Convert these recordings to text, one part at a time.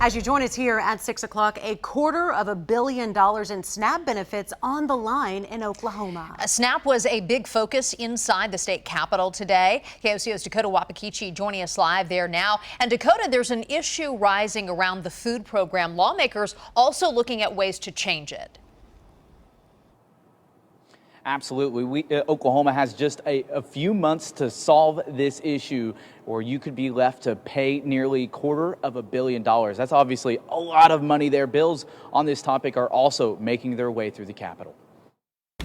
As you join us here at 6 o'clock, $250 million in SNAP benefits on the line in Oklahoma. SNAP was a big focus inside the state capitol today. KOCO's Dakota Wapakichi joining us live there now. And Dakota, there's an issue rising around the food program. Lawmakers also looking at ways to change it. Absolutely. Oklahoma has just a few months to solve this issue, or you could be left to pay nearly $250 million. That's obviously a lot of money there. Bills on this topic are also making their way through the Capitol.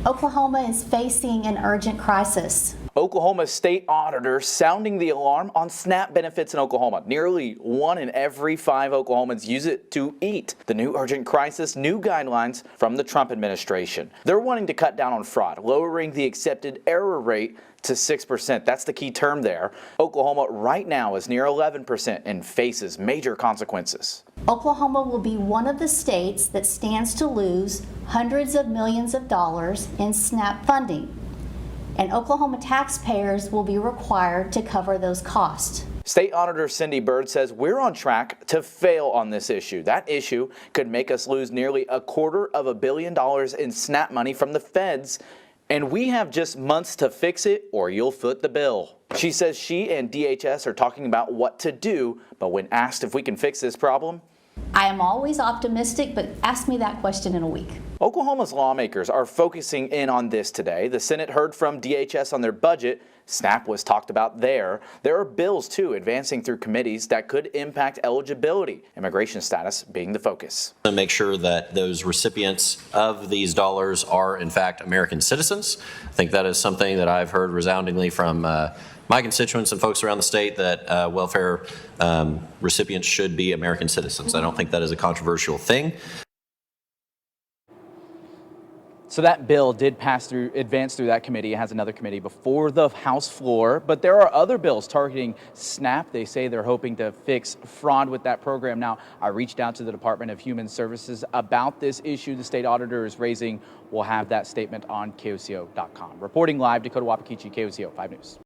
Oklahoma is facing an urgent crisis. Oklahoma state auditor sounding the alarm on SNAP benefits in Oklahoma. Nearly 1 in every 5 Oklahomans use it to eat. The new urgent crisis, new guidelines from the Trump administration. They're wanting to cut down on fraud, lowering the accepted error rate to 6%. That's the key term there. Oklahoma right now is near 11% and faces major consequences. Oklahoma will be one of the states that stands to lose hundreds of millions of dollars in SNAP funding, and Oklahoma taxpayers will be required to cover those costs. State Auditor Cindy Bird says we're on track to fail on this issue. That issue could make us lose nearly $250 million in SNAP money from the feds, and we have just months to fix it or you'll foot the bill. She says she and DHS are talking about what to do, but when asked if we can fix this problem, I am always optimistic, but ask me that question in a week. Oklahoma's lawmakers are focusing in on this today. The Senate heard from DHS on their budget. SNAP was talked about there. There are bills, too, advancing through committees that could impact eligibility, immigration status being the focus. To make sure that those recipients of these dollars are, in fact, American citizens. I think that is something that I've heard resoundingly from my constituents and folks around the state, that welfare recipients should be American citizens. I don't think that is a controversial thing. So that bill did advance through that committee. It has another committee before the House floor, but there are other bills targeting SNAP. They say they're hoping to fix fraud with that program. Now, I reached out to the Department of Human Services about this issue the state auditor is raising. We'll have that statement on KOCO.com. Reporting live, Dakota Wapakichi, KOCO 5 News.